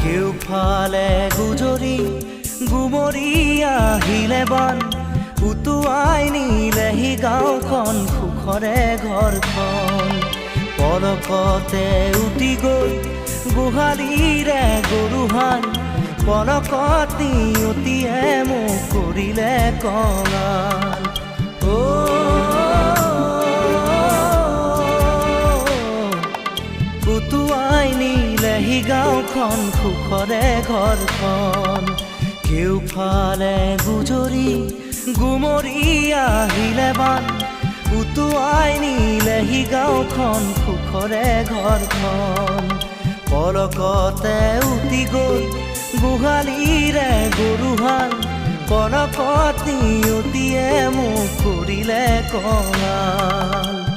কেউফালে গুজৰি গুমৰি আহিলে বান উটুৱাই নিলেহি গাঁওখন সুখৰে ঘৰখন পলকতে উটি গৈ গোহালিৰে গৰুহাল পলকত নিয়তিয়ে মোক কৰিলে কঙাল উটুৱাই নিলেহি গাঁওখন সুখৰে ঘৰখন কেউফালে গুজৰি গুমৰি আহিলে বান উটুৱাই নিলেহি গাঁওখন সুখৰে ঘৰখন পলকতে উটি গৈ গোহালিৰে গৰুহাল পলকত নিয়তিয়ে মোক কৰিলে কঙাল